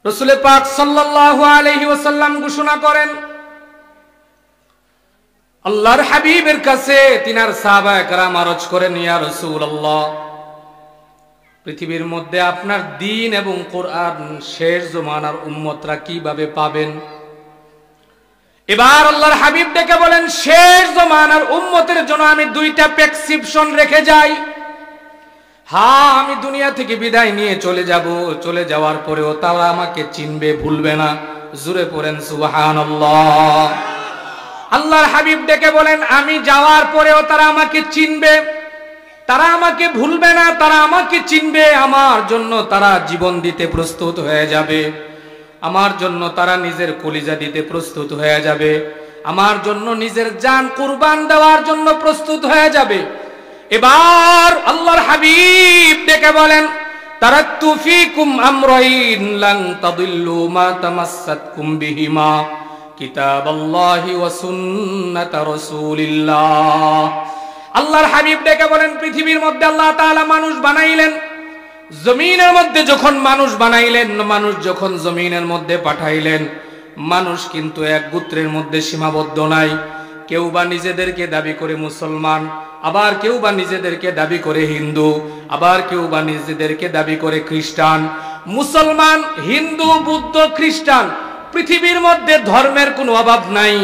রাসূল পাক সাল্লাল্লাহু আলাইহি ওয়াসাল্লাম ঘোষণা করেন, আল্লাহর হাবিবের কাছে তিনার সাহাবায়ে কেরাম আরজ করেন, ইয়া রাসূলুল্লাহ, পৃথিবীর মধ্যে আপনার দ্বীন এবং কোরআন শেষ জমানার উম্মতরা কিভাবে পাবেন? এবার আল্লাহর হাবিব ডেকে বলেন, শেষ জমানার উম্মতের জন্য আমি দুইটা প্রেসক্রিপশন রেখে যাই। হ্যাঁ, আমি দুনিয়া থেকে বিদায় নিয়ে চলে যাব, চলে যাওয়ার পরেও তারা আমাকে চিনবে, ভুলবে না। জোরে পড়েন সুবহানাল্লাহ। আল্লাহর হাবিব ডেকে বলেন, আমি যাওয়ার পরেও তারা আমাকে চিনবে, তারা আমাকে ভুলবে না, তারা আমাকে চিনবে। আমার জন্য তারা জীবন দিতে প্রস্তুত হয়ে যাবে, আমার জন্য তারা নিজের কলিজা দিতে প্রস্তুত হয়ে যাবে, আমার জন্য নিজের জান কুরবান দেওয়ার জন্য প্রস্তুত হয়ে যাবে। এবার আল্লাহর হাবিব ডেকে বলেন, তারাকতু ফীকুম আমরাইন লান তাদিল্লু মা তামাসসাতকুম বিহিমা কিতাবাল্লাহি ওয়া সুন্নাত রাসূলিল্লাহ। আল্লাহর হাবিব ডেকে বলেন, পৃথিবীর মধ্যে আল্লাহ তাআলা মানুষ বানাইলেন, জমিনের মধ্যে যখন মানুষ বানাইলেন, মানুষ যখন জমিনের মধ্যে পাঠাইলেন, মানুষ কিন্তু এক গোত্রের মধ্যে সীমাবদ্ধ নাই। কেউ বা নিজেদেরকে দাবি করে মুসলমান, আবার কেউ বা নিজেদেরকে দাবি করে হিন্দু, আবার কেউ বা নিজেদেরকে দাবি করে খ্রিস্টান। মুসলমান, হিন্দু, বৌদ্ধ, খ্রিস্টান, পৃথিবীর মধ্যে ধর্মের কোনো অভাব নাই,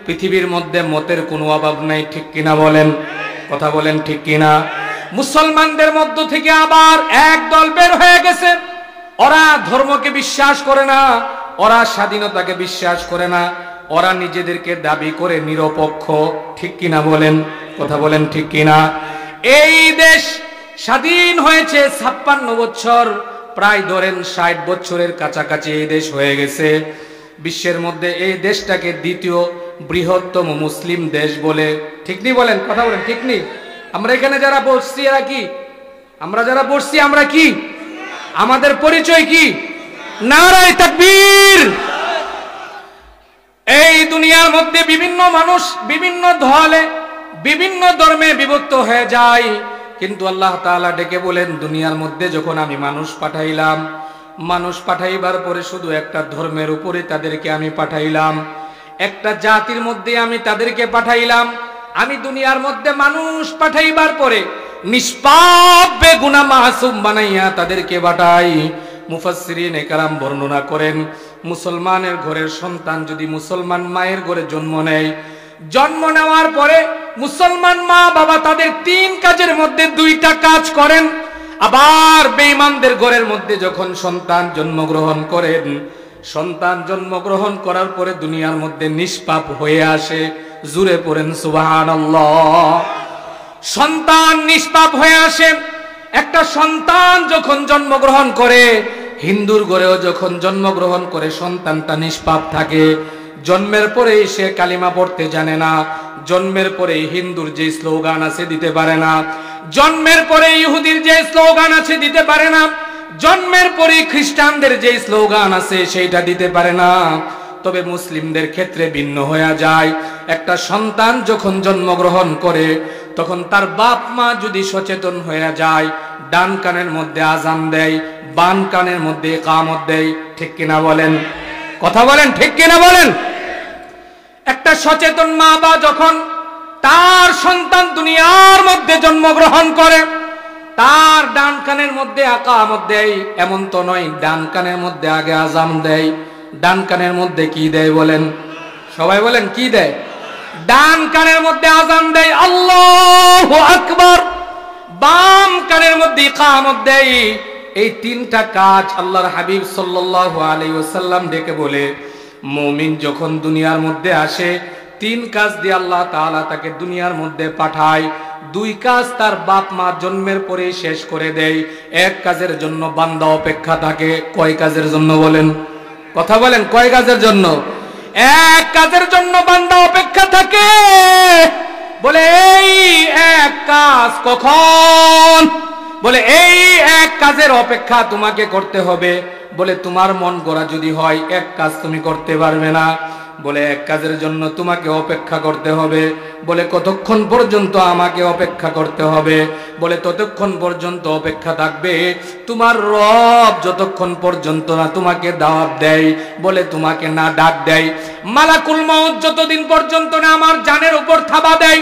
পৃথিবীর মধ্যে মতের কোনো অভাব নাই। ঠিক কিনা বলেন? কথা বলেন ঠিক কিনা? মুসলমানদের মধ্য থেকে আবার এক দল বের হয়ে গেছে, ওরা ধর্মকে বিশ্বাস করে না, ওরা স্বাধীনতাকে বিশ্বাস করে না, ওরা নিজেদেরকে দাবি করে নিরপেক্ষ। ঠিক কিনা বলেন? কথা বলেন ঠিক কিনা? এই দেশ স্বাধীন হয়েছে 56 বছর, প্রায় ধরেন 60 বছরের কাছাকাছি এই দেশ হয়ে গেছে। বিশ্বের মধ্যে এই দেশটাকে দ্বিতীয় বৃহত্তম মুসলিম দেশ বলে। ঠিক নি বলেন? কথা বলেন ঠিক নি? আমরা এখানে যারা বসছি এরা কি? আমরা যারা বসছি আমরা কি? আমাদের পরিচয় কি? নারায়ে তাকবীর। এই দুনিয়ার মধ্যে বিভিন্ন মানুষ বিভিন্ন দলে বিভিন্ন ধর্মে বিভক্ত হয়ে যায়, কিন্তু আল্লাহ তাআলা ডেকে বলেন, দুনিয়ার মধ্যে যখন আমি মানুষ পাঠাইলাম, মানুষ পাঠাইবার পরে শুধু একটা ধর্মের উপরে তাদেরকে আমি পাঠাইলাম, একটা জাতির মধ্যে আমি তাদেরকে পাঠাইলাম। আমি দুনিয়ার মধ্যে মানুষ পাঠাইবার পরে নিষ্পাপ বেগুনাহ মাসুম বানাইয়া তাদেরকে পাঠাই। মুফাসসিরিনে কেরাম বর্ণনা করেন, মুসলমানের ঘরের সন্তান যদি মুসলমান মায়ের ঘরে জন্ম নেয়, জন্ম নেওয়ার পরে মুসলমান মা বাবা তাদের 3 কাজের মধ্যে 2টা কাজ করেন। আবার বেঈমানদের ঘরের মধ্যে যখন সন্তান জন্মগ্রহণ করেন, সন্তান জন্মগ্রহণ করার পরে দুনিয়ার মধ্যে নিষ্পাপ হয়ে আসে। জোরে পড়েন সুবহানাল্লাহ। সন্তান নিষ্পাপ হয়ে আসে। একটা সন্তান যখন জন্মগ্রহণ করে, হিন্দুর ঘরেও যখন জন্মগ্রহণ করে সন্তানটা নিষ্পাপ থাকে। জন্মের পরেই সে কালিমা পড়তে জানে না, জন্মের পরে হিন্দুর যে স্লোগান আছে দিতে পারে না, জন্মের পরে ইহুদির যে স্লোগান আছে দিতে পারে না, জন্মের পরে খ্রিস্টানদের যে স্লোগান আছে সেইটা দিতে পারে না। তবে মুসলিমদের ক্ষেত্রে ভিন্ন হয়ে যায়। একটা সন্তান যখন জন্মগ্রহণ করে, তখন তার বাপ মা যদি সচেতন হয়ে যায়, ডান কানের মধ্যে আজান দেয়, বাম কানের মধ্যে ইকামত দেয়। ঠিক কিনা বলেন? কথা বলেন ঠিক কিনা বলেন? একটা সচেতন মা বাবা যখন তার সন্তান দুনিয়ার মধ্যে জন্মগ্রহণ করে, তার ডান কানের মধ্যে ইকামত দেয়। এমন তো নয় ডান কানের মধ্যে আগে আজান দেয়, ডান কানের মধ্যে কি দেয় বলেন? সবাই বলেন কি দেয়? ডান কানের মধ্যে আজান দেয়, আল্লাহু আকবার। বাম কানের মধ্যে ইকামত দেয়। এই 3টা কাজ আল্লাহর হাবিব সাল্লাল্লাহু আলাইহি ওয়াসাল্লাম ডেকে বলে, মুমিন যখন দুনিয়ার মধ্যে আসে 3 কাজ দিয়ে আল্লাহ তাআলা তাকে দুনিয়ার মধ্যে পাঠায়। 2 কাজ তার বাপ মা জন্মের পরেই শেষ করে দেয়। 1 কাজের জন্য বান্দা অপেক্ষা থাকে। কয় কাজের জন্য বলেন? কথা বলেন কয় কাজের জন্য? 1 কাজের জন্য বান্দা অপেক্ষা থাকে। বলে এই 1 কাজ কখন? বলে এই 1 কাজের অপেক্ষা তোমাকে করতে হবে। বলে তোমার মন গড়া যদি হয় 1 কাজ তুমি করতে পারবে না। বলে এক কাজের জন্য তোমাকে অপেক্ষা করতে হবে। বলে কতক্ষণ পর্যন্ত আমাকে অপেক্ষা করতে হবে? বলে ততক্ষণ পর্যন্ত অপেক্ষা থাকবে তোমার রব যতক্ষণ পর্যন্ত না তোমাকে দাওয়াত দেয়। বলে তোমাকে না ডাক দেয়। মালাকুল মউত যতদিন পর্যন্ত না আমার জানের উপর থাবা দেয়,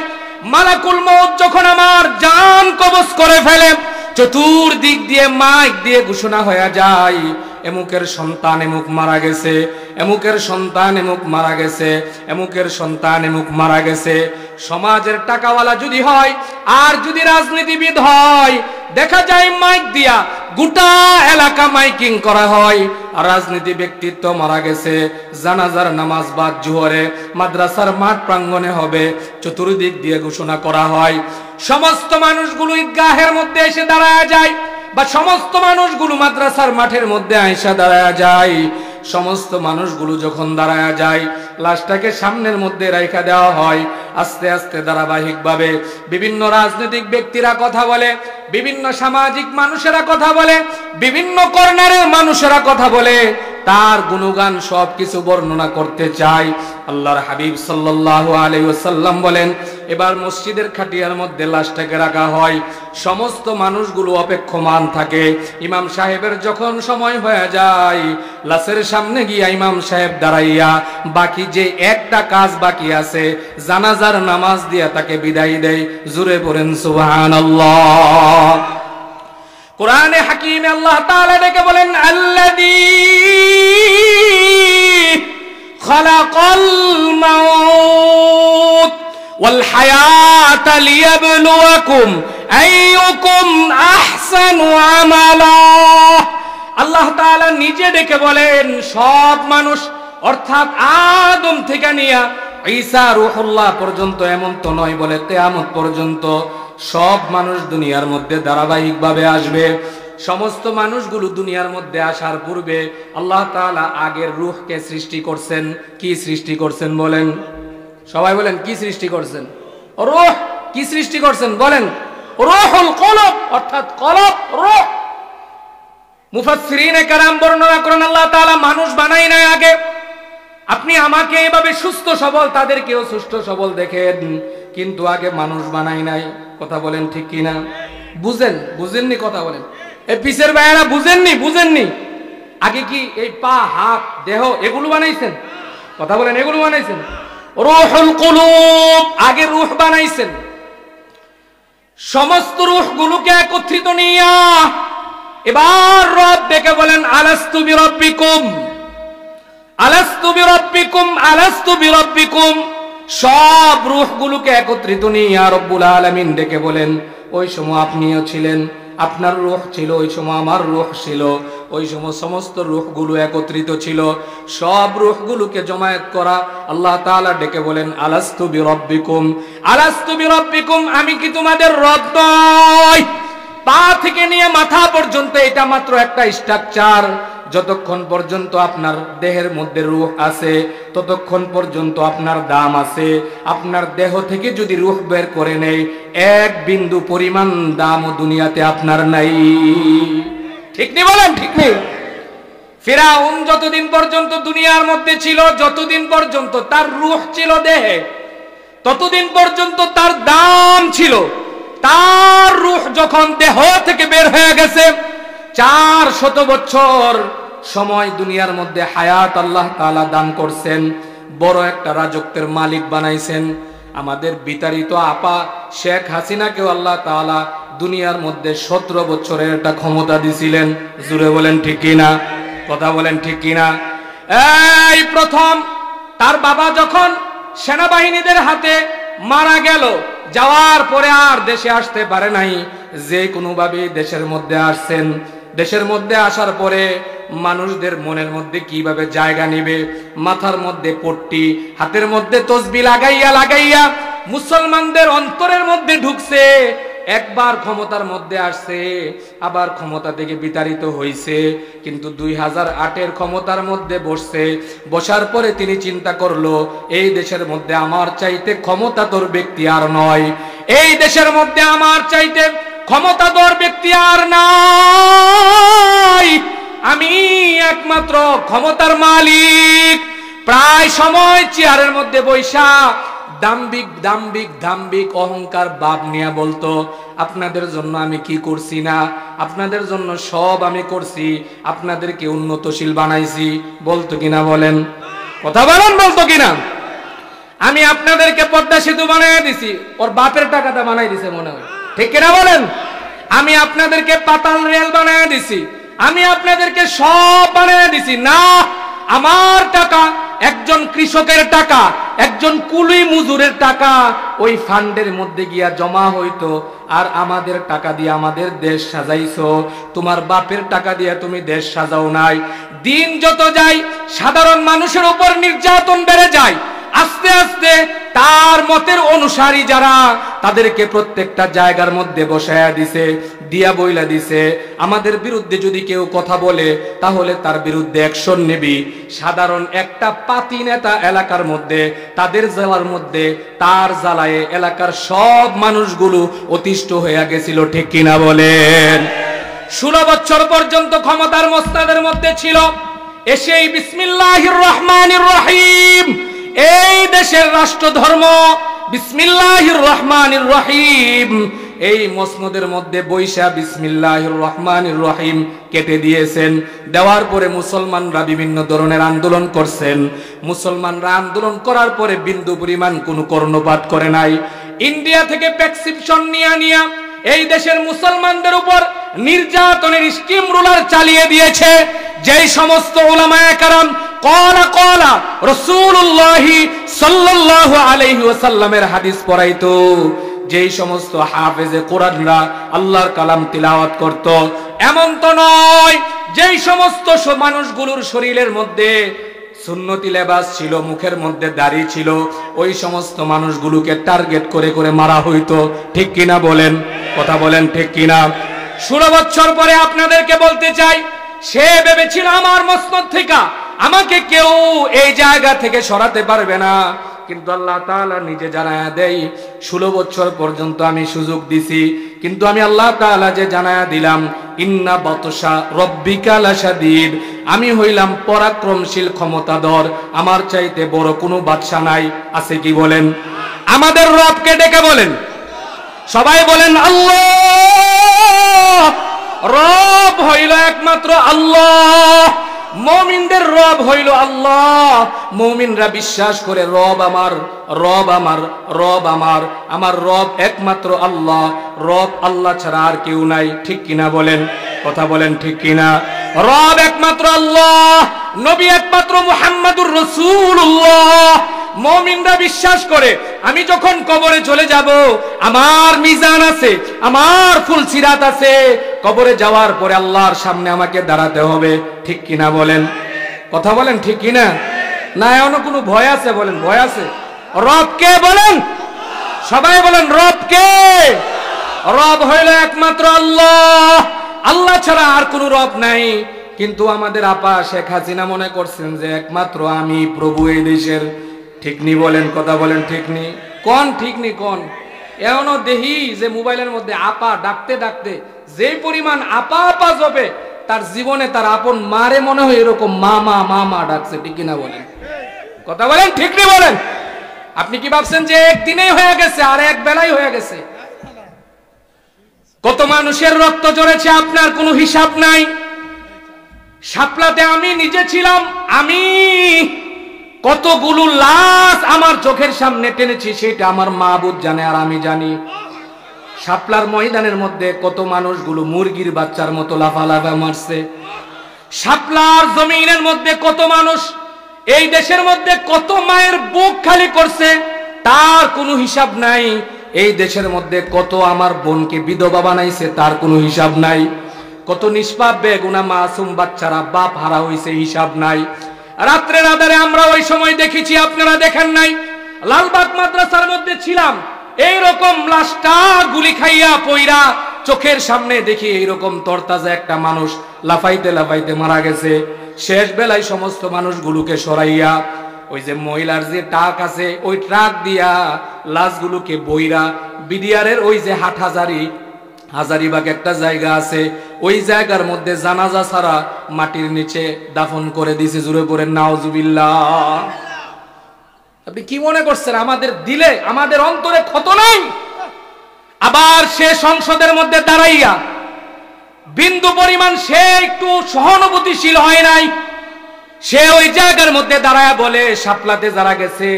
মালাকুল মউত যখন আমার জান কবজ করে ফেলে, চতুর্দিক দিয়ে মাইক দিয়ে ঘোষণা হয়ে যায়, এমুকের সন্তান এমুক মারা গেছে, এমুকের সন্তান এমুক মারা গেছে, এমুকের সন্তান এমুক মারা গেছে। সমাজের টাকাওয়ালা যদি হয় আর যদি রাজনীতিবিদ হয়, দেখা যায় মাইক দিয়া গোটা এলাকা মাইকিং করা হয়। আর রাজনীতি ব্যক্তিত্ব মারা গেছে, জানাজার নামাজ বাদ জোহরে মাদ্রাসার মাঠ প্রাঙ্গণে হবে, চতুর্দিক দিয়ে ঘোষণা করা হয়। সমস্ত মানুষগুলো ঈদগাহের মধ্যে এসে দাঁড়ায় যায়, বা সমস্ত মানুষগুলো মাদ্রাসার মাঠের মধ্যে আইসা দাঁড়ায় যায়। সমস্ত মানুষগুলো যখন দাঁড়ায় যায়, লাশটাকে সামনের মধ্যে রাখা দেওয়া হয়। আস্তে আস্তে ধারাবাহিকভাবে বিভিন্ন রাজনৈতিক ব্যক্তিরা কথা বলে, বিভিন্ন সামাজিক মানুষেরা কথা বলে, বিভিন্ন কর্নারের মানুষেরা কথা বলে, তার গুণগান সবকিছু বর্ণনা করতে চায়। আল্লাহর হাবিব সাল্লাল্লাহু আলাইহি ওয়াসাল্লাম বলেন, এবার মসজিদের খাটিয়ার মধ্যে লাশটাকে রাখা হয়। সমস্ত মানুষগুলো অপেক্ষমান থাকে। ইমাম সাহেবের যখন সময় হয়ে যায়, লাশের সামনে গিয়া ইমাম সাহেব দাঁড়াইয়া বাকি যে একটা কাজ বাকি আছে, জানাজার নামাজ দিয়া তাকে বিদায় দেয়। জোরে পড়েন সুবহানাল্লাহ। কোরআনে হাকিমে আল্লাহ তাআলা ডেকে বলেন, আল্লাযী খালাকাল মাউত ওয়াল হায়াতা লিয়াবলুয়াকুম আইয়ুকুম আহসানু আমালা। আল্লাহ তাআলা নিজে ডেকে বলেন, সব মানুষ অর্থাৎ আদম থেকে নিয়া ঈসা রূহুল্লাহ পর্যন্ত, এমন তো নয় বলে কিয়ামত পর্যন্ত সব মানুষ দুনিয়ার মধ্যে ধারাবাহিকভাবে আসবে। সমস্ত মানুষগুলো দুনিয়ার মধ্যে আসার পূর্বে আল্লাহ তাআলা আগের রূহকে সৃষ্টি করছেন। কি সৃষ্টি করছেন বলেন? সবাই বলেন, কি সৃষ্টি করছেন? রূহ। কি সৃষ্টি করছেন বলেন? রূহুল কলব, অর্থাৎ কলব, রূহ। মুফাসসিরিনে কেরাম বর্ণনা করেন, আল্লাহ তাআলা মানুষ বানাই নাই আগে। আপনি আমাকে এভাবে সুস্থ সবল, তাদেরকেও সুস্থ সবল দেখেন, কিন্তু আগে মানুষ বানাই নাই। কথা বলেন ঠিক কিনা? বুঝেননি? কথা বলেন। এই পিছের ভাইয়েরা বুঝেননি? আগে কি এই পা, হাত, দেহ এগুলো বানাইছেন? কথা বলেন, এগুলো বানাইছেন? রূহুল কুলুব, আগে রূহ বানাইছেন। সমস্ত রূহগুলোকে একত্রিত নিয়া এবার রব ডেকে বলেন, আলাস্তু বিরাব্বিকুম, আলাস্তু বিরাব্বিকুম, আলাস্তু বিরাব্বিকুম। সব রূহগুলোকে একত্রিত নিয়ে রব্বুল আলামিন ডেকে বলেন, ওই সময় আপনিও ছিলেন, আপনার রূহ ছিল, ওই সময় আমার রূহ ছিল, ওই সময় সমস্ত রূহগুলো একত্রিত ছিল। সব রূহগুলোকে জমায়েত করা আল্লাহ তাআলা ডেকে বলেন, আলাস্তু বিরাব্বিকুম, আলাস্তু বিরাব্বিকুম, আমি কি তোমাদের রব নই? পা থেকে নিয়ে মাথা পর্যন্ত এটা মাত্র একটা স্ট্রাকচার। যতক্ষণ পর্যন্ত আপনার দেহের মধ্যে রূহ আছে, ততক্ষণ পর্যন্ত আপনার দাম আছে। আপনার দেহ থেকে যদি রূহ বের করে নেই, এক বিন্দু পরিমাণ দামও দুনিয়াতে আপনার নাই। ঠিক নেই? বলেন ঠিক নেই? ফিরাউন যতদিন পর্যন্ত দুনিয়ার মধ্যে ছিল, যতদিন পর্যন্ত তার রূহ ছিল দেহে, ততদিন পর্যন্ত তার দাম ছিল। তার রূহ যখন দেহ থেকে বের হয়ে গেছে, 400 বছর সময় দুনিয়ার মধ্যে হায়াত আল্লাহ তাআলা দান করছেন, বড় একটা রাজত্বের মালিক বানাইছেন। আমাদের বিতাড়িত আপা শেখ হাসিনাকেও আল্লাহ তাআলা দুনিয়ার মধ্যে 17 বছরের একটা ক্ষমতা দিছিলেন। জোরে বলেন ঠিক কিনা? কথা বলেন ঠিক কিনা? এই প্রথম তার বাবা যখন সেনাবাহিনীদের হাতে মারা গেল, যাওয়ার পরে আর দেশে আসতে পারে নাই। যে কোনোভাবে দেশের মধ্যে আসছেন, দেশের মধ্যে আসার পরে মানুষদের মনের মধ্যে কিভাবে জায়গা নেবে, মাথার মধ্যে পট্টি, হাতের মধ্যে তসবিহ লাগাইয়া মুসলমানদের অন্তরের মধ্যে ঢুকছে। একবার ক্ষমতার মধ্যে আসছে, আবার ক্ষমতা থেকে বিতাড়িত হইছে, কিন্তু 2008-এর ক্ষমতার মধ্যে বসছে। বসার পরে তিনি চিন্তা করলো, এই দেশের মধ্যে আমার চাইতে ক্ষমতাধর ব্যক্তি আর নয়, এই দেশের মধ্যে আমার চাইতে ক্ষমতাধর ব্যক্তি আর নাই, আমি একমাত্র ক্ষমতার মালিক। প্রায় সময় চেয়ারের মধ্যে বৈশা দাম্ভিক দাম্ভিক দাম্ভিক অহংকার ভাব নিয়ে বলতো, আপনাদের জন্য আমি কি করছি না, আপনাদের জন্য সব আমি করছি, আপনাদেরকে উন্নতশীল বানাইছি। বলতো কিনা বলেন? কথা বলেন, বলতো কিনা? আমি আপনাদেরকে পদ্মা সেতু বানাই দিছি, ওর বাপের টাকাটা বানাই দিছে মনে হয়, ঠিক কিনা বলেন? আমি আপনাদেরকে পাতাল রেল বানাই দিছি, আমি আপনাদেরকে সব বানাই দিছি। না, আমার টাকা, একজন কৃষকের টাকা, একজন কুলি মজুরের টাকা ওই ফান্ডের মধ্যে গিয়া জমা হইতো, আর আমাদের টাকা দিয়ে আমাদের দেশ সাজাইছো। তোমার বাপের টাকা দিয়ে তুমি দেশ সাজাও নাই। দিন যত যায় সাধারণ মানুষের উপর নির্যাতন বেড়ে যায়। আস্তে আস্তে তার মতের অনুসারী যারা, তাদেরকে প্রত্যেকটা জায়গার মধ্যে বসায়া দিছে, দিয়া বইলা দিছে, আমাদের বিরুদ্ধে যদি কেউ কথা বলে তাহলে তার বিরুদ্ধে অ্যাকশন নেবি। সাধারণ একটা পাতি নেতা এলাকার মধ্যে, তাদের জেলার মধ্যে, তার জ্বালায় এলাকার সব মানুষগুলো অতিষ্ঠ হয়ে গেছিল, ঠিক কিনা বলেন? 16 বছর পর্যন্ত ক্ষমতার মসনদের মধ্যে ছিল। এসেই বিসমিল্লাহির রহমানির রহিম, এই দেশের রাষ্ট্র ধর্ম বিসমিল্লাহির রহমানির রহিম, এই মসনদের মধ্যে বৈশা বিসমিল্লাহির রহমানির রহিম কেটে দিয়েছেন। দেওয়ার পরে মুসলমানরা বিভিন্ন ধরনের আন্দোলন করছেন। মুসলমানরা আন্দোলন করার পরে বিন্দু পরিমাণ কোনো কর্ণপাত করে নাই। ইন্ডিয়া থেকে প্রেসক্রিপশন নিয়ে এই দেশের মুসলমানদের উপর নির্যাতনের স্টিম রুলার চালিয়ে দিয়েছে। যেই সমস্ত উলামায়ে কেরাম কলা রাসূলুল্লাহ সাল্লাল্লাহু আলাইহি ওয়াসাল্লামের হাদিস পড়াইতো, যেই সমস্ত হাফেজে কোরআনরা আল্লাহর কালাম তিলাওয়াত করত, এমন তো নয় যেই সমস্ত মানুষগুলোর শরীরের মধ্যে সুন্নতি লেবাস ছিল, মুখের মধ্যে দাড়ি ছিল, ওই সমস্ত মানুষগুলোকে টার্গেট করে করে মারা হইতো, ঠিক কিনা বলেন? কথা বলেন, ঠিক কিনা? 16 বছর পরে আপনাদেরকে বলতে চাই, সে ভেবেছিল আমার মসনদ থেকে আমাকে কেউ এই জায়গা থেকে সরাতে পারবে না, কিন্তু আল্লাহ তাআলা নিজে জানায়া দেয় 16 বছর পর্যন্ত আমি সুযোগ দিছি, কিন্তু আমি আল্লাহ তাআলা যে জানায়া দিলাম ইন্না বাতশা রব্বিকা লাশাদীদ, আমি হইলাম পরাক্রমশীল ক্ষমতাধর, আমার চাইতে বড় কোনো বাদশা নাই। আছে কি বলেন? আমাদের রবকে ডেকে বলেন, সবাই বলেন আল্লাহ। রব হইল একমাত্র আল্লাহ, মুমিনদের রব হইল আল্লাহ। মুমিনরা বিশ্বাস করে রব আমার, রব আমার, রব আমার, আমার রব একমাত্র আল্লাহ। রব আল্লাহ ছাড়া আর কেউ নাই, ঠিক কিনা বলেন? কথা বলেন, ঠিক কিনা? রব একমাত্র আল্লাহ, নবী একমাত্র মুহাম্মাদুর রাসূলুল্লাহ। মুমিনরা বিশ্বাস করে আমি যখন কবরে চলে যাব, আমার মিজান আছে, আমার ফুলসিরাত আছে, কবরে যাওয়ার পরে আল্লাহর সামনে আমাকে দাঁড়াতে হবে, ঠিক কিনা বলেন? কথা বলেন, ঠিক কিনা? না এমন কোনো ভয় আছে? বলেন, ভয় আছে? রব কে বলেন? সবাই বলেন, রব কে? রব হইল একমাত্র আল্লাহ, আল্লাহ ছাড়া আর কোনো রব নাই। কিন্তু আমাদের আপা শেখ হাসিনা মনে করছেন যে একমাত্র আমি প্রভু এই দেশের, ঠিক নি বলেন? কথা বলেন, ঠিক নি? কোন ঠিক নি? কোন এমনও দেহি যে মোবাইলের মধ্যে আপা ডাকতে ডাকতে যে পরিমাণ আপা আপা জবে, তার জীবনে তার আপন মারে মনে হয় এরকম মামা মামা ডাকছে, ঠিক কিনা বলেন? কথা বলেন, ঠিক নি বলেন? আপনি কি ভাবছেন যে একদিনেই হয়ে গেছে আর এক বেলাই হয়ে গেছে? কত মানুষের রক্ত ঝরেছে আপনার কোনো হিসাব নাই। শাপলাতে আমি নিজে ছিলাম, আমি কতগুলো লাশ আমার চোখের সামনে টেনেছি সেটা আমার মাবুদ জানে আর আমি জানি। শাপলার ময়দানের মধ্যে কত মানুষগুলো মুরগির বাচ্চার মতো লাফালাফা মারছে। শাপলার জমিনের মধ্যে কত মানুষ, এই দেশের মধ্যে কত মায়ের বুক খালি করছে তার কোনো হিসাব নাই। এই দেশের মধ্যে কত আমার বোনকে বিধবা বানাইছে তার কোনো হিসাব নাই। কত নিষ্পাপ বেগুনা মাসুম বাচ্চারা বাপ হারা হইছে, হিসাব নাই। রাত্রে রাদারে আমরা ওই সময় দেখেছি, আপনারা দেখেন নাই? লালবাগ মাদ্রাসার মধ্যে ছিলাম, এইরকম লাশটা গুলি খাইয়া পইরা চোখের সামনে দেখি এইরকম তরতাজা একটা মানুষ লাফাইতে লাফাইতে মারা গেছে। শেষ বেলায় সমস্ত মানুষগুলোকে সরাইয়া ওই যে মহিলার যে ট্রাক আছে ওই ট্রাক দিয়া লাশগুলোকে বইরা বিডিআরের ওই যে হাটহাজারি, হাজারিবাগ একটা জায়গা আছে, ওই জায়গার মধ্যে জানাজা ছাড়া মাটির নিচে দাফন করে দিয়েছে। জুড়ে পড়েন নাউজুবিল্লাহ। আপনি কি মনে করছেন আমাদের দিলে, আমাদের অন্তরে ক্ষত নাই? আবার সে সংসদের মধ্যে দাঁড়াইয়া বিন্দু পরিমাণ সে একটু সহানুভূতিশীল হয় নাই। সে ওই জায়গার মধ্যে দাঁড়ায়া বলে শাপলাতে যারা গেছে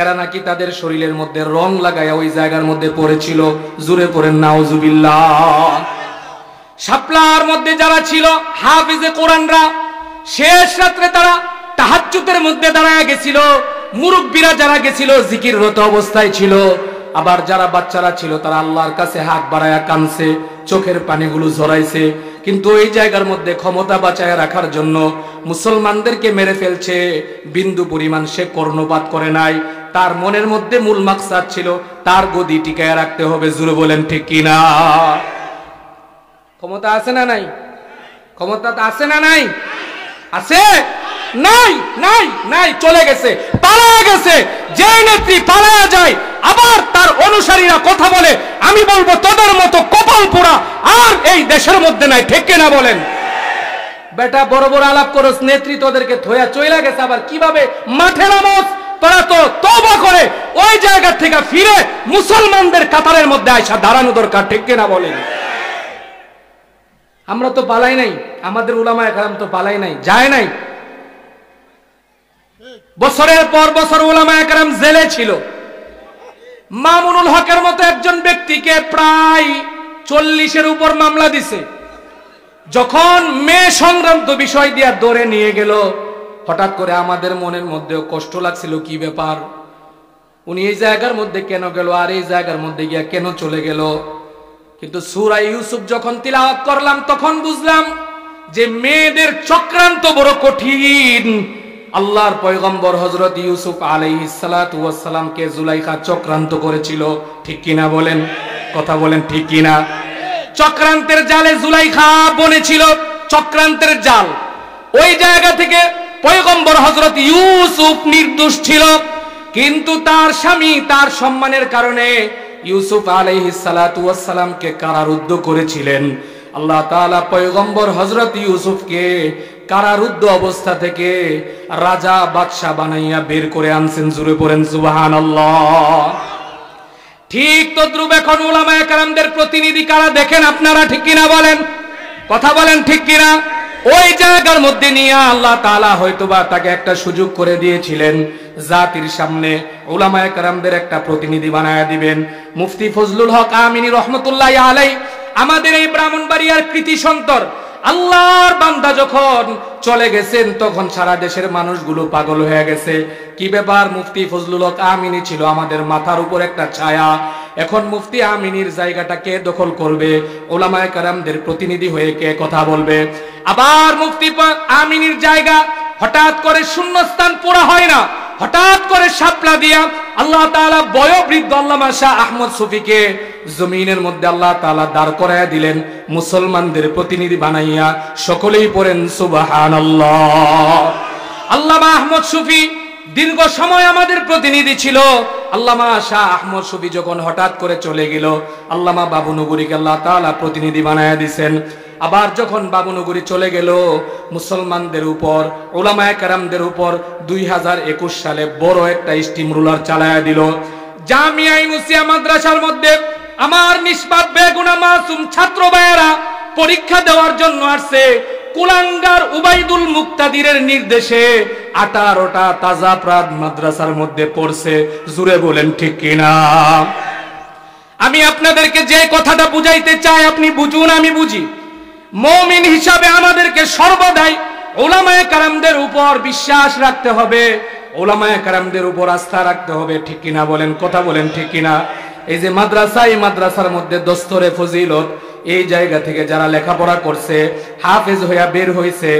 এরা নাকি তাদের শরীরের মধ্যে রং লাগাইয়া ওই জায়গার মধ্যে পড়েছিল। জুড়ে পড়েন নাউজুবিল্লাহ। শাপলার মধ্যে যারা ছিল হাফিজে কোরআনরা, শেষ রাত্রে তারা তাহাজ্জুদের মধ্যে দাঁড়ায়া গেছিল। মুরব্বীরা যারা গেছিল জিকিররত অবস্থায় ছিল। আবার যারা বাচ্চারা ছিল তারা আল্লাহর কাছে হাত বাড়ায়া কাঁদছে, চোখের পানিগুলো ঝরাইছে। কিন্তু এই জায়গার মধ্যে ক্ষমতা বাঁচায় রাখার জন্য মুসলমানদেরকে মেরে ফেলছে, বিন্দু পরিমাণ সে কর্ণপাত করে নাই। তার মনের মধ্যে মূল মাকসাদ ছিল তার গদি টিকায় রাখতে হবে। জুড়ে বলেন ঠিক কিনা? ক্ষমতা আছে না নাই? ক্ষমতা আছে না নাই? আছে? নাই নাই নাই, চলে গেছে, পালায়া গেছে। যে নেত্রী পালায়া যায় আবার তার অনুসারীরা কথা বলে, আমি বলবো তোদের মতো কপাল পোড়া আর এই দেশের মধ্যে নাই। ঠিক কিনা বলেন? বেটা বড় বড় আলাপ করস, নেত্রী তোদেরকে থইয়া চইলা গেছে, আবার কিভাবে মাঠে নামস? তোরা তো তওবা করে ওই জায়গা থেকে ফিরে মুসলমানদের কাতারের মধ্যে আইসা দাঁড়ানো দরকার। ঠিক কিনা বলেন? আমরা তো পালাই নাই, আমাদের উলামায়ে কেরাম তো পালাই নাই, যায় নাই। বছরের পর বছর উলামায়ে কেরাম জেলে ছিল। মামুনুল হকের মতো একজন ব্যক্তিকে প্রায় 40-এর উপর মামলা দিছে। যখন মেয়ে সংক্রান্ত বিষয় দিয়া ধরে নিয়ে গেল, হঠাৎ করে আমাদের মনের মধ্যে কষ্ট লাগছিল, কি ব্যাপার, উনি এই জায়গার মধ্যে কেন গেল আর এই জায়গার মধ্যে গিয়া কেন চলে গেল। কিন্তু সূরা ইউসুফ যখন তিলাওয়াত করলাম তখন বুঝলাম যে মেয়েদের চক্রান্ত বড় কঠিন। আল্লাহর পয়গম্বর হযরত ইউসুফ আলাইহিস সালাতু ওয়াস সালামকে জুলাইখা চক্রান্ত করেছিল। ঠিক কিনা বলেন? কথা বলেন ঠিক কিনা? চক্রান্তের জালে জুলাইখা বনেছিল, চক্রান্তের জাল। ওই জায়গা থেকে পয়গম্বর হযরত ইউসুফ নির্দোষ ছিল, কিন্তু তার স্বামী তার সম্মানের কারণে ইউসুফ আলাইহিস সালাতু ওয়াস সালামকে কারারুদ্ধ করেছিলেন। আল্লাহ তাআলা পয়গম্বর হযরত ইউসুফকে কারারুদ্ধ অবস্থা থেকে রাজা বাদশা বানাইয়া বের করে আনছেন। জুড়ে পড়েন সুবহানাল্লাহ। ঠিক তদ্রুপ এখন উলামায়ে কেরামদের প্রতিনিধি কারা দেখেন আপনারা? ঠিক কিনা বলেন? কথা বলেন ঠিক কিনা? ওই জায়গার মধ্যে নিয়ে আল্লাহ তাআলা হয়তোবা তাকে একটা সুযোগ করে দিয়েছিলেন, জাতির সামনে উলামায়ে কেরামদের একটা প্রতিনিধি বানায়া দিবেন। মুফতি ফজলুল হক আমিনী রহমতুল্লাহি আলাইহি আমাদের এই ব্রাহ্মণবাড়িয়ার কৃতি সন্তান, আল্লাহর বান্দা যখন চলে গেছেন তখন সারা দেশের মানুষগুলো পাগল হয়ে গেছে। কি ব্যাপার, মুফতি ফজলুল হক আমিনী ছিল আমাদের মাথার উপর একটা ছায়া, এখন মুফতি আমিনীর জায়গাটা কে দখল করবে? উলামায়ে কেরামদের প্রতিনিধি হয়ে কে কথা বলবে? আবার মুফতি আমিনীর জায়গা হঠাৎ করে শূন্যস্থান পুরা হয় না, হঠাৎ করে শাপলা দিয়া আল্লাহ তাআলা বয়োবৃদ্ধ আল্লামা শাহ আহমদ শফীকে জমিনের মধ্যে আল্লাহ তাআলা দাঁড় করায়া দিলেন মুসলমানদের প্রতিনিধি বানাইয়া। সকলেই পড়েন সুবহানাল্লাহ। আল্লামা আহমদ শফী দীর্ঘ সময় আমাদের প্রতিনিধি ছিল। আল্লামা শাহ আহমদ শফী যখন হঠাৎ করে চলে গেল, আল্লামা বাবুনগরীকে আল্লাহ তাআলা প্রতিনিধি বানায়া দিয়েছেন। আবার যখন বাবুনগরী চলে গেল, মুসলমানদের উপর উলামায়ে কেরামদের উপর 2021 সালে বড় একটা স্টিম রুলার চালায়া দিল। জামিয়া ইউনুসিয়া মাদ্রাসার মধ্যে আমার নিষ্পাপ বেগুনা মাসুম ছাত্র ভাইয়েরা পরীক্ষা দেওয়ার জন্য আসছে। কুলাঙ্গার উবাইদুল মুক্তাদিরের নির্দেশে 18টা তাজাপ্রাদ মাদ্রাসার মধ্যে পড়ছে। জুড়ে বলেন ঠিক কিনা? আমি আপনাদেরকে যে কথাটা বুঝাইতে চাই আপনি বুঝুন, আমি বুঝি। মুমিন হিসাবে আমাদেরকে সর্বদাই উলামায়ে কেরামদের উপর বিশ্বাস রাখতে হবে, উলামায়ে কেরামদের উপর আস্থা রাখতে হবে। ঠিক কিনা বলেন? কথা বলেন ঠিক কিনা? এই যে মাদ্রাসা, এই মাদ্রাসার মধ্যে দস্তরে ফজিলত, এই জায়গা থেকে যারা লেখাপড়া করছে, হাফেজ হইয়া বের হইছে,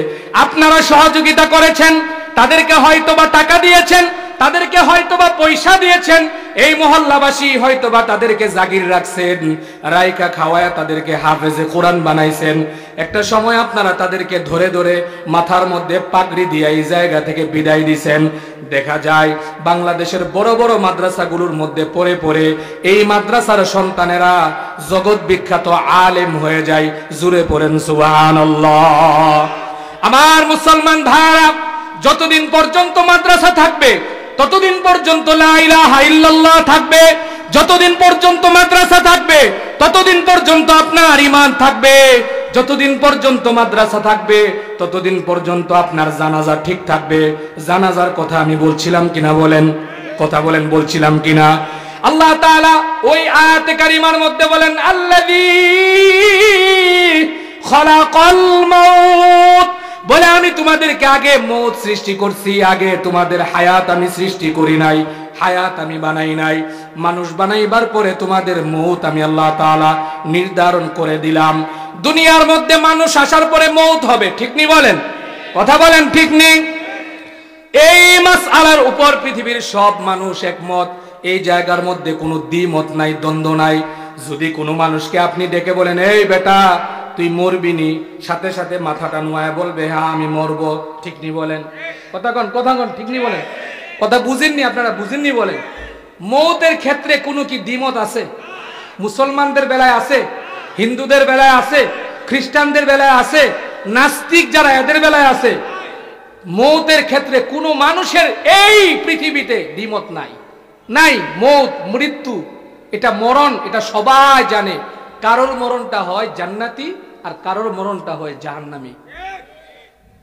আপনারা সহযোগিতা করেছেন, তাদেরকে হয়তো বা টাকা দিয়েছেন, তাদেরকে হয়তোবা পয়সা দিয়েছেন, এই মহল্লাবাসী হয়তোবা তাদেরকে জাগির রাখছেন, রাইকা খাওয়ায়া তাদেরকে হাফেজে কোরআন বানাইছেন। একটা সময় আপনারা তাদেরকে ধরে ধরে মাথার মধ্যে পাগড়ি দিয়ে এই জায়গা থেকে বিদায় দিছেন। দেখা যায় বাংলাদেশের বড় বড় মাদ্রাসাগুলোর মধ্যে পড়ে পড়ে এই মাদ্রাসার সন্তানেরা জগৎ বিখ্যাত আলেম হয়ে যায়। জুড়ে পড়েন সুবহানাল্লাহ। আমার মুসলমান ভাইরা, যতদিন পর্যন্ত মাদ্রাসা থাকবে ততদিন পর্যন্ত লা ইলাহা ইল্লাল্লাহ থাকবে, যতদিন পর্যন্ত মাদ্রাসা থাকবে ততদিন পর্যন্ত আপনার ঈমান থাকবে, যতদিন পর্যন্ত মাদ্রাসা থাকবে ততদিন পর্যন্ত আপনার জানাজা ঠিক থাকবে। জানাজার কথা আমি বলছিলাম কিনা বলেন, কথা বলেন, বলছিলাম কিনা? আল্লাহ তাআলা ওই আয়াতে কারিমার মধ্যে বলেন, আল্লাযী খালাকাল মাউত, বলে আমি তোমাদেরকে আগে মৌত সৃষ্টি করছি, আগে তোমাদের হায়াত আমি সৃষ্টি করি নাই, হায়াত আমি বানাই নাই। মানুষ বানাইবার পরে তোমাদের মৌত আমি আল্লাহ তাআলা নির্ধারণ করে দিলাম। দুনিয়ার মধ্যে মানুষ আসার পরে মৌত হবে, ঠিক নি বলেন? কথা বলেন, ঠিক নেই? এই মাসআলার উপর পৃথিবীর সব মানুষ একমত, এই জায়গার মধ্যে কোনো দ্বিমত নাই, দ্বন্দ্ব নাই। যদি কোনো মানুষকে আপনি ডেকে বলেন, এই বেটা তুই মরবিনি, সাথে সাথে মাথাটা নোয়ায় বলবে হ্যাঁ আমি মরবো, ঠিক নি বলেন? কথা কন, কথা কন, ঠিক নি বলেন? কথা বুঝেননি আপনারা, বুঝেননি বলেন? মৌতের ক্ষেত্রে কোনো কি দ্বিমত আছে? মুসলমানদের বেলায় আছে, হিন্দুদের বেলায় আছে, খ্রিস্টানদের বেলায় আছে, নাস্তিক যারা এদের বেলায় আছে। মৌতের ক্ষেত্রে কোনো মানুষের এই পৃথিবীতে দ্বিমত নাই, নাই। মৌত, মৃত্যু, এটা মরণ, এটা সবাই জানে। কারোর মরণটা হয় জান্নাতি আর কারোর মরণটা হয় জাহান্নামী।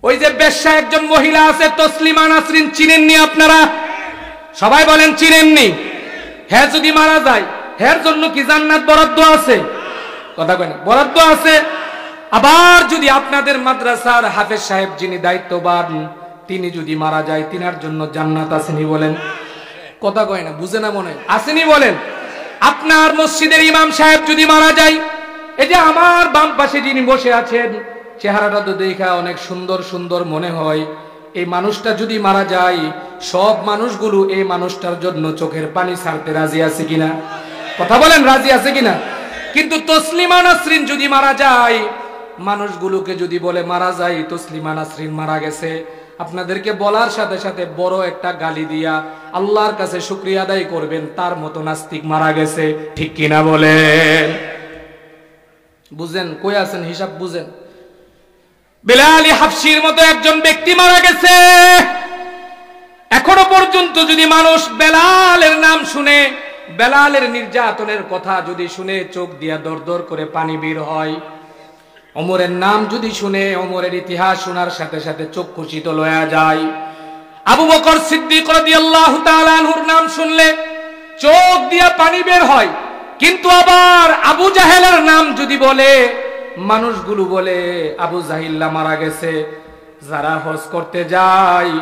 ওই যে বেশ্যা একজন মহিলা আছে তসলিমা নাসরিন, চিনেননি আপনারা? সবাই বলেন চিনেননি? হ্যাঁ, যদি মারা যায় হের জন্য কি জান্নাত বরাদ্দ আছে? কথা কয় না, বরাদ্দ আছে। আবার যদি আপনাদের মাদ্রাসার হাফেজ সাহেব যিনি দায়িত্ববান তিনি যদি মারা যায়, তিনার জন্য জান্নাত আসেনি বলেন? কথা কয় না, বুঝে না মনে আসেনি বলেন? আপনার মসজিদের ইমাম সাহেব যদি মারা যায়, এই যে আমার বাম পাশে যিনি বসে আছেন, চেহারাটা তো দেখা অনেক সুন্দর সুন্দর মনে হয়, এই মানুষটা যদি মারা যায়, সব মানুষগুলো এই মানুষটার জন্য চোখের পানি ছাড়তে রাজি আছে কিনা? কথা বলেন, রাজি আছে কিনা? কিন্তু তসলিমা নাসরিন যদি মারা যায়, মানুষগুলোকে যদি বলে মারা যায় তসলিমা নাসরিন মারা গেছে, আপনাদেরকে বলার সাথে সাথে বড় একটা গালি দিয়া আল্লাহর কাছে শুকরিয়া আদায় করবেন তার মতো নাস্তিক মারা গেছে, ঠিক কিনা বলেন? বুঝেন কই আছেন, হিসাব বুঝেন। বেলাল হাফসির মতো একজন ব্যক্তি মারা গেছে। এখনো পর্যন্ত যদি মানুষ বেলালের নাম শুনে, বেলালের নির্যাতনের কথা যদি শুনে, চোখ দিয়া দর দর করে পানি বের হয়। ওমরের নাম যদি শুনে, ওমরের ইতিহাস শোনার সাথে সাথে চক্ষু শীতল হয়ে যায়। আবু বকর সিদ্দিক রাদিয়াল্লাহু তাআলা আনহুর নাম শুনলে চোখ দিয়া পানি বের হয়। কিন্তু আবার আবু জাহেলের নাম যদি বলে, মানুষগুলো বলে আবু জাহিল্লা মারা গেছে। যারা হজ করতে যায়,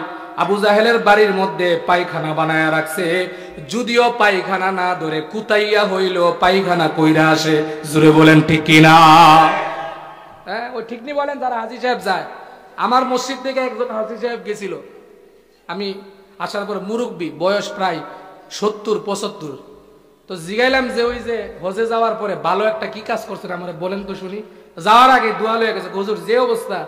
আবু জাহেলের বাড়ির মধ্যে পায়খানা বানায়া রাখছে, যদিও পায়খানা না ধরে কুতাইয়া হইল পায়খানা কইরা আসে। জোরে বলেন ঠিক কিনা? হ্যাঁ, ওই ঠিক নি বলেন? যারা হাজী সাহেব যায়, আমার মসজিদ থেকে একজন হাজী সাহেব গেছিল, আমি আসার পরে মুরব্বী, বয়স প্রায় 70-75। তো জিগাইলাম যে ওই যে হজে যাওয়ার পরে ভালো একটা কি কাজ করছেন আমার বলেন তো শুনি। যাওয়ার আগে দোয়া লয়ে গেছে, হুজুর যে অবস্থা,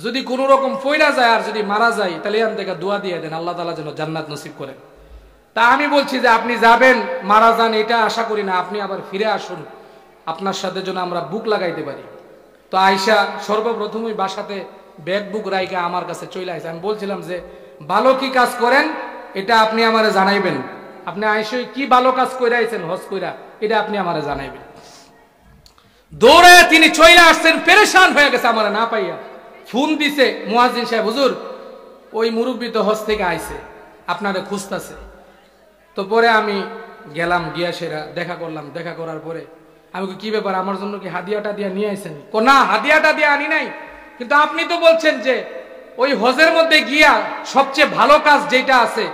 যদি কোনো রকম ফইরা যায় আর যদি মারা যায় তাহলে এখান থেকে দোয়া দিয়ে দেন আল্লাহ তাআলা যেন জান্নাত নসিব করেন। তা আমি বলছি যে আপনি যাবেন, মারা যান, এটা আশা করি না, আপনি আবার ফিরে আসুন, আপনার সাথে যেন আমরা বুক লাগাইতে পারি। তো আয়সা সর্বপ্রথমই বাসাতে ব্যাগ বুক রাইকে আমার কাছে চলে আসে। আমি বলছিলাম যে ভালো কি কাজ করেন এটা আপনি আমারে জানাইবেন, আপনি আয়সাই কি ভালো কাজ কইরা আইছেন হজ কইরা, এটা আপনি আমারে জানাইবেন। দৌড়ে তিনি চলে আসছেন, পেরেশান হয়ে গেছে আমারে না পাইয়া। ফোন দিছে মুয়াজ্জিন সাহেব, হুজুর ওই মুরব্বী তো হজ থেকে আইছে, আপনারে খুঁজতেছে। তো পরে আমি গেলাম, গিয়া সেরা দেখা করলাম। দেখা করার পরে আমি কি ব্যাপার, আমার জন্য কি হাদিয়াটা দিয়া নিয়ে আইছেন? না, হাদিয়াটা দিয়ে আনি নাই, কিন্তু আপনি তো বলছেন যে ওই হজের মধ্যে গিয়া সবচেয়ে ভালো কাজ যেটা আছে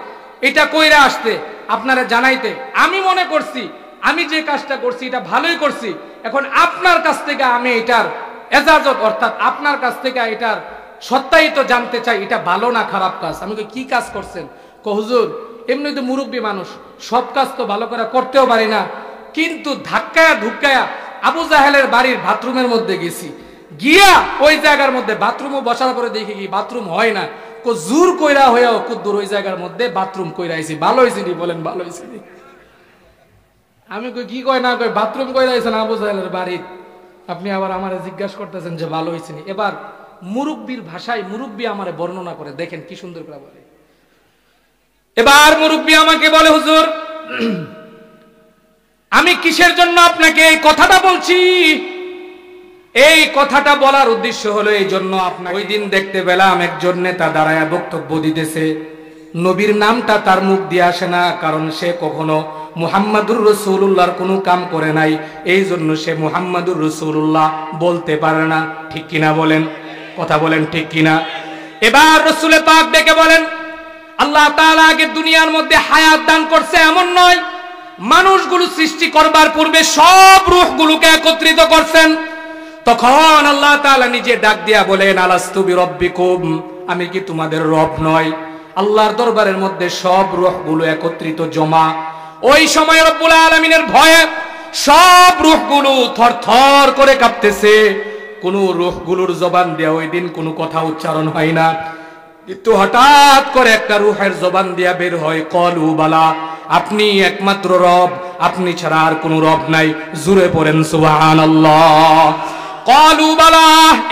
এটা কইরা আসতে, আপনারা জানাইতে। আমি মনে করছি আমি যে কাজটা করছি এটা ভালোই করছি, এখন আপনার কাছ থেকে আমি এটার এজাজত অর্থাৎ আপনার কাছ থেকে এটার সত্যায়িত জানতে চাই, এটা ভালো না খারাপ কাজ। আমি কি কাজ করছেন? হুজুর এমনি তো মুরব্বী মানুষ, সব কাজ তো ভালো করে করতেও পারি না, কিন্তু ধাক্কায়া ধুক্কায়া আবু জাহেলের বাড়ির বাথরুমের মধ্যে গেছি, গিয়া ওই জায়গার মধ্যে বাথরুমও বসার পরে দেখি কি বাথরুম হয় না, জোর কইরা হইয়াও কুদ্দুর ওই জায়গার মধ্যে বাথরুম কইরা আইছি। ভালো হয়েছে নি বলেন, ভালো হয়েছে নি? আমি কই কি কয় না কই বাথরুম কইরা আইছেন আবু জাহেলের বাড়ির, আপনি আবার আমারে জিজ্ঞাসা করতেছেন যে ভালো হয়েছে নি। এবার মুরব্বীর ভাষায় মুরব্বী আমারে বর্ণনা করে, দেখেন কি সুন্দর করে বলে। এবার মুরব্বী আমাকে বলে, হুজুর আমি কিসের জন্য আপনাকে এই কথাটা বলছি, এই কথাটা বলার উদ্দেশ্য হলো এই জন্য, আপনার ওই দিন দেখতে পেলাম একজন নেতা দাঁড়ায় বক্তব্য দিতেছে, নবীর নামটা তার মুখ দিয়ে আসে না, কারণ সে কখনো মুহাম্মাদুর রাসূলুল্লাহর কোনো কাম করে নাই, এই জন্য সে মুহাম্মাদুর রাসূলুল্লাহ বলতে পারে না। ঠিক কিনা বলেন, কথা বলেন ঠিক কিনা? এবার রাসূলে পাক ডেকে বলেন, আল্লাহ তাআলা আগে দুনিয়ার মধ্যে হায়াত দান করছে এমন নয়, মানুষগুলো সৃষ্টি করবার পূর্বে সব রূহগুলোকে একত্রিত করছেন। তখন আল্লাহ তাআলা নিজে ডাক দিয়া বলেন, আলাস্তু বিরব্বিকুম, আমি কি তোমাদের রব নয়? আল্লাহর দরবারের মধ্যে সব রূহগুলো একত্রিত জমা। ওই সময় রব্বুল আলামিনের ভয়ে সব রূহগুলো থরথর করে কাঁপতেছে, কোন রূহগুলোর জবান দিয়া ওই দিন কোনো কথা উচ্চারণ হয় না, কিন্তু হঠাৎ করে একটা রূহের জবান দিয়া বের হয়, কলু বালা, আপনি একমাত্র রব, আপনি ছাড়া আর কোনো রব নাই। জুরে পড়েন সুবহানাল্লাহ। কলু বালা,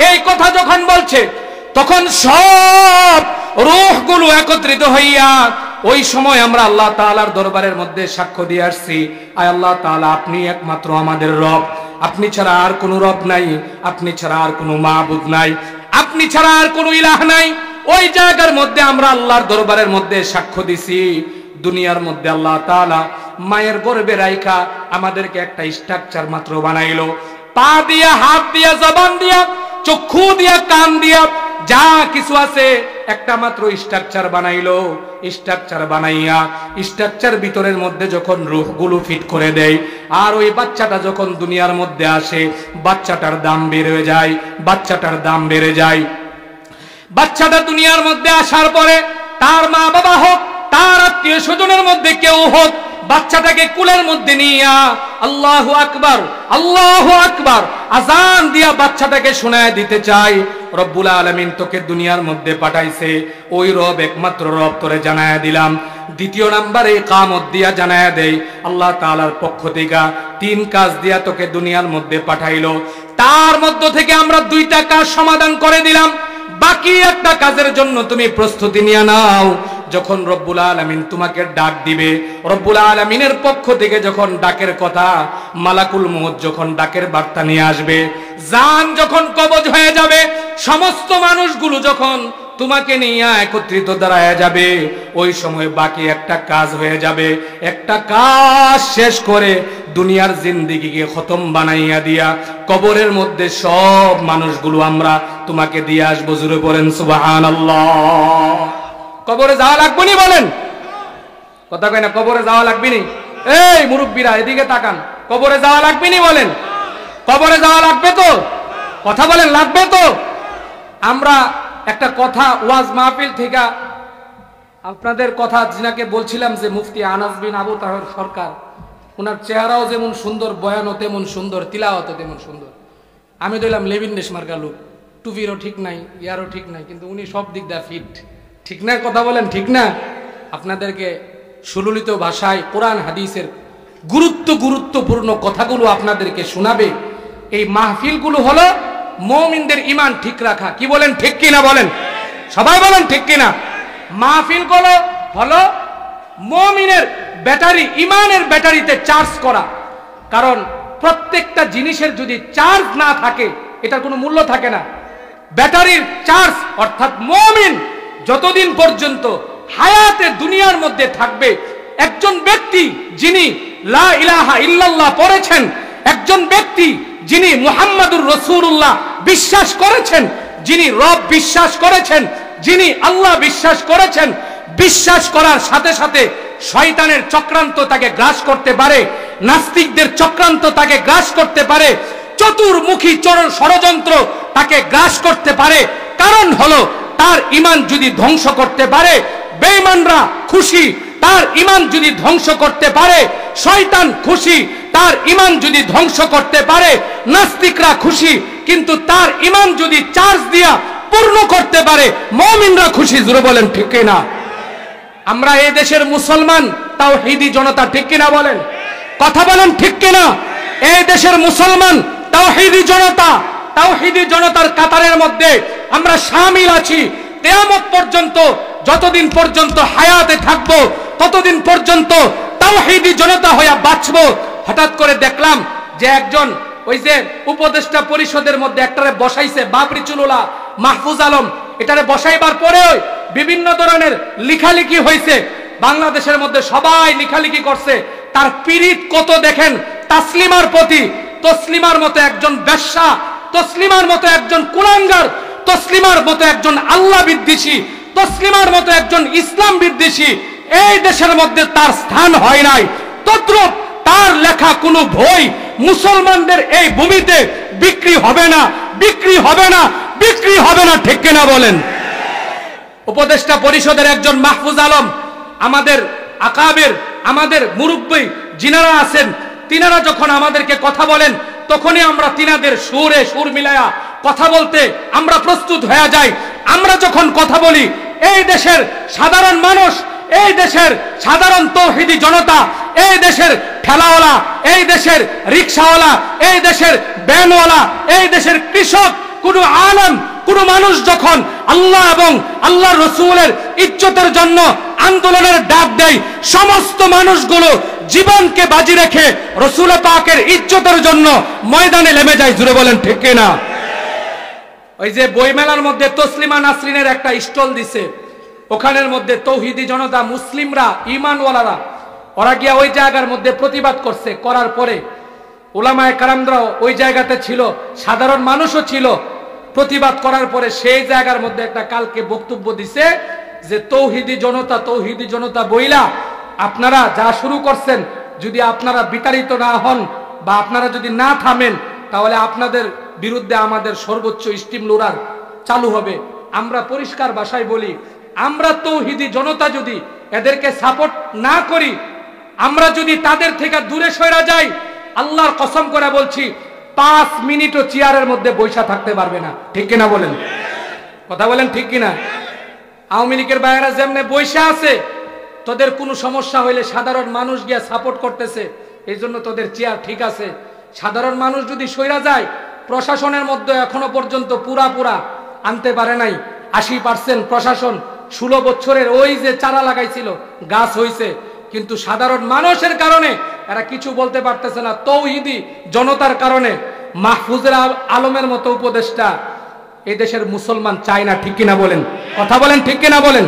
এই কথা যখন বলছে তখন সব রূহগুলো একত্রিত হইয়া ওই সময় আমরা আল্লাহ তাআলার দরবারের মধ্যে সাক্ষ্য দিয়ে আসছি, আয় আল্লাহ তাআলা আপনি একমাত্র আমাদের রব, আপনি ছাড়া আর কোনো রব নাই, আপনি ছাড়া আর কোনো মাবুদ নাই, আপনি ছাড়া আর কোনো ইলাহ নাই। ওই জায়গার মধ্যে আমরা আল্লাহর দরবারের মধ্যে সাক্ষ্য দিছি, দুনিয়ার মধ্যে আল্লাহ তাআলা মায়ের গর্ভে রাইখা আমাদেরকে একটা স্ট্রাকচার মাত্র বানাইলো, পা দিয়া, হাত দিয়া, জবান দিয়া, চক্ষু দিয়া, কান দিয়া, যা কিছু আছে একটা মাত্র স্ট্রাকচার বানাইলো। স্ট্রাকচার বানাইয়া স্ট্রাকচার ভিতরের মধ্যে যখন রূহগুলো ফিট করে দেয়, আর ওই বাচ্চাটা যখন দুনিয়ার মধ্যে আসে, বাচ্চাটার দাম বেড়ে যায়, বাচ্চাটার দাম বেড়ে যায়। বাচ্চাটা দুনিয়ার মধ্যে আসার পরে তার মা বাবা হোক, তার আত্মীয় স্বজনের মধ্যে কেউ হোক, বাচ্চাটাকে কুলের মধ্যে নিয়া আল্লাহু আকবার, আল্লাহু আকবার আজান দিয়া বাচ্চাটাকে শোনায় দিতে চাই, রব্বুল আলামিন তোকে দুনিয়ার মধ্যে পাঠাইছে, ওই রব একমাত্র রব তোরে জানায়া দিলাম। দ্বিতীয় নাম্বারে ইকামত দিয়া জানায়া দেই, আল্লাহ তাআলার পক্ষ থেকে 3 কাজ দিয়া তোকে দুনিয়ার মধ্যে পাঠাইলো, তার মধ্য থেকে আমরা 2টা কাজ সমাধান করে দিলাম, বাকি একটা কাজের জন্য তুমি প্রস্তুতি নিয়ে নাও। যখন রব্বুল আলামিন তোমাকে ডাক দিবে, রব্বুল আলামিনের পক্ষ থেকে যখন ডাকের কথা, মালাকুল মউত যখন ডাকের বার্তা নিয়ে আসবে, জান যখন কবজ হয়ে যাবে, সমস্ত মানুষগুলো যখন তোমাকে নিয়ে একত্রিত দাঁড়ায় যাবে, ওই সময় বাকি একটা কাজ হয়ে যাবে। একটা কাজ শেষ করে দুনিয়ার জিন্দেগিকে খতম বানাইয়া দিয়া কবরের মধ্যে সব মানুষগুলো আমরা তোমাকে দিয়ে আসবো। জুরে পড়েন সুবহানাল্লাহ। কবরে যাওয়া লাগবে নি বলেন? কথা কয় না, কবরে যাওয়া লাগবে নি? এই মুরব্বীরা এদিকে তাকান, কবরে যাওয়া লাগবে নি বলেন? কবরে যাওয়া লাগবে তো? কথা বলেন, লাগবে তো? আমরা একটা কথা ওয়াজ মাহফিল থেকে আপনাদের কথা যিনাকে বলছিলাম যে মুফতি আনাস বিন আবু তাহের সরকার, ওনার চেহারাও যেমন সুন্দর, বয়ানও তেমন সুন্দর, তিলাওয়াতও তেমন সুন্দর। আমি দিলাম লেবিন নেশমার্কা লোক, টুপিরও ঠিক নাই, ইয়ারও ঠিক নাই, কিন্তু উনি সব দিক দিয়ে ফিট। ঠিক না? কথা বলেন ঠিক না? আপনাদেরকে সুললিত ভাষায় কোরআন হাদিসের গুরুত্বপূর্ণ কথাগুলো আপনাদেরকে শোনাবে। এই মাহফিলগুলো হলো মুমিনদের ঈমান ঠিক রাখা। কি বলেন ঠিক কিনা বলেন? সবাই বলেন ঠিক কিনা? মাহফিলগুলো হলো মুমিনের ব্যাটারি, ঈমানের ব্যাটারিতে চার্জ করা। কারণ প্রত্যেকটা জিনিসের যদি চার্জ না থাকে এটার কোনো মূল্য থাকে না। ব্যাটারির চার্জ অর্থাৎ মুমিন যতদিন পর্যন্ত হায়াতে দুনিয়ার মধ্যে থাকবে, একজন ব্যক্তি যিনি লা ইলাহা ইল্লাল্লাহ পড়েছেন, একজন ব্যক্তি যিনি মুহাম্মাদুর রাসূলুল্লাহ বিশ্বাস করেছেন, যিনি রব বিশ্বাস করেছেন, যিনি আল্লাহ বিশ্বাস করেছেন, বিশ্বাস করার সাথে সাথে শয়তানের চক্রান্ত তাকে গ্রাস করতে পারে, নাস্তিকদের চক্রান্ত তাকে গ্রাস করতে পারে, চতুর্মুখী ষড়যন্ত্র তাকে গ্রাস করতে পারে। কারণ হলো তার ঈমান যদি ধ্বংস করতে পারে, বেঈমানরা খুশি, তার ঈমান যদি ধ্বংস করতে পারে শয়তান খুশি, তার ঈমান যদি ধ্বংস করতে পারে নাস্তিকরা খুশি, কিন্তু তার ঈমান যদি চার্জ দিয়া পূর্ণ করতে পারে মুমিনরা খুশি। জোরে বলেন ঠিক কিনা? আমরা এই দেশের মুসলমান তাওহীদি জনতা, ঠিক কিনা বলেন? কথা বলেন ঠিক কিনা? এই দেশের মুসলমান তাওহীদি জনতা, তাওহীদি জনতার কাতারের মধ্যে আমরা শামিল আছি। কিয়ামত পর্যন্ত যতদিন পর্যন্ত হায়াতে থাকবো ততদিন পর্যন্ত তাওহীদি জনতা হয়ে বাঁচবো। হঠাৎ করে দেখলাম যে একজন ওই যে উপদেষ্টা পরিষদের মধ্যে একটারে বসাইছে বাবরি চুলোলা মাহফুজ আলম, এটারে বসাইবার পরে বিভিন্ন ধরনের লিখালিখি হয়েছে। বাংলাদেশের মধ্যে সবাই লিখালিখি করছে তার পীড়িত কত দেখেন তাসলিমার প্রতি। তসলিমার মতো একজন বেশ্যা, তসলিমার মতো একজন কুলাঙ্গার, তসলিমার মতো একজন আল্লাহ বিদ্বেষী, তসলিমার মতো একজন ইসলাম বিদ্বেষী এই দেশের মধ্যে তার স্থান হয় নাই। তদ্রূপ তার লেখা কোনো বই মুসলমানদের এই ভূমিতে বিক্রি হবে না, বিক্রি হবে না, বিক্রি হবে না, ঠিক কিনা বলেন? উপদেষ্টা পরিষদের একজন মাহফুজ আলম, আমাদের আকাবের, আমাদের মুরব্বী যিনারা আছেন, তিনারা যখন আমাদেরকে কথা বলেন তখনই আমরা তিনাদের সুরে সুর মিলায়া কথা বলতে আমরা প্রস্তুত হয়ে যাই। আমরা যখন কথা বলি এই দেশের সাধারণ মানুষ, এই দেশের সাধারণ তাওহীদি জনতা, এই দেশের ঠেলাওয়ালা, এই দেশের রিকশাওয়ালা, এই দেশের ভ্যানওয়ালা, এই দেশের কৃষক, কোন আলেম, কোন মানুষ যখন আল্লাহ এবং আল্লাহ রসুলের ইজ্জতের জন্য আন্দোলনের ডাক দেয়, সমস্ত মানুষগুলো জীবনকে বাজি রেখে রসুল পাকের ইজ্জতের জন্য ময়দানে নেমে যায়। জুড়ে বলেন ঠিক কিনা? ওই যে বইমেলার মধ্যে তসলিমা নাসরিনের একটা স্টল দিছে, ওখানের মধ্যে তাওহীদি জনতা, মুসলিমরা, ঈমানওয়ালারা ওরা গিয়া ওই জায়গার মধ্যে প্রতিবাদ করছে। করার পরে উলামায়ে কেরামরাও ওই জায়গাতে ছিল, সাধারণ মানুষও ছিল। প্রতিবাদ করার পরে সেই জায়গার মধ্যে একটা কালকে বক্তব্য দিছে যে তাওহীদি জনতা, তাওহীদি জনতা বইলা আপনারা যা শুরু করছেন, যদি আপনারা বিতাড়িত না হন বা আপনারা যদি না থামেন তাহলে আপনাদের বিরুদ্ধে আমাদের সর্বোচ্চ স্টিম লোডার চালু হবে। আমরা পরিষ্কার ভাষায় বলি, আমরা তাওহীদি জনতা যদি এদেরকে সাপোর্ট না করি, আমরা যদি তাদের থেকে দূরে সরে যাই, আল্লাহর কসম করে বলছি 5 মিনিটও চেয়ারের মধ্যে বৈশা থাকতে পারবে না, ঠিক কিনা বলেন? কথা বলেন ঠিক কিনা? আওয়ামী লীগের বাইরা যেমনে বৈশা আছে, তোদের কোনো সমস্যা হইলে সাধারণ মানুষ গিয়া সাপোর্ট করতেছে, এই জন্য তোদের চেয়ার ঠিক আছে। সাধারণ মানুষ যদি সইরা যায়, প্রশাসনের মধ্যে এখনো পর্যন্ত পুরা আনতে পারে নাই। 80% প্রশাসন 16 বছরের ওই যে চারা লাগাইছিল গাছ হইছে, কিন্তু সাধারণ মানুষের কারণে এরা কিছু বলতে পারতেছে না। তাওহীদি জনতার কারণে মাহফুজের আলমের মতো উপদেষ্টা এই দেশের মুসলমান চায় না, ঠিক কিনা বলেন? কথা বলেন ঠিক কিনা বলেন?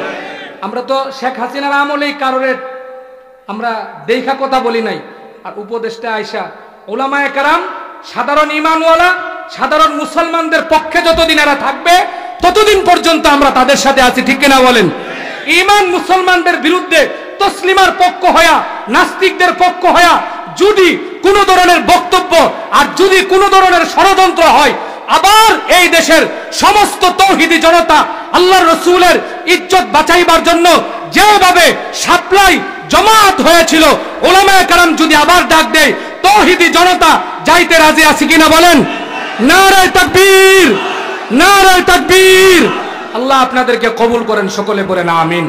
আমরা তো শেখ হাসিনার আমলেই কারণের আমরা দেখা কথা বলি নাই। আর উপদেষ্টা আয়সা উলামায়ে কেরাম, সাধারণ ঈমানওয়ালা, সাধারণ মুসলমানদের পক্ষে যতদিন এরা থাকবে ততদিন পর্যন্ত আমরা তাদের সাথে আছি, ঠিক কিনা বলেন? ঈমান মুসলমানদের বিরুদ্ধে তসলিমার পক্ষ হয়া, নাস্তিকদের পক্ষ হয়া যদি কোনো ধরনের বক্তব্য আর যদি কোনো ধরনের ষড়যন্ত্র হয়, আবার এই দেশের সমস্ত তাওহীদি জনতা আল্লাহর রাসূলের ইজ্জত বাঁচাইবার জন্য যেভাবে সাপ্লাই জমাত হয়েছিল, উলামায়ে কেরাম যদি আবার ডাক দেয়, তাওহীদি জনতা যাইতে রাজি আছে কিনা বলেন? নারায়ে তাকবীর, নারায়ে তাকবীর। আল্লাহ আপনাদেরকে কবুল করেন, সকলে বলেন আমিন।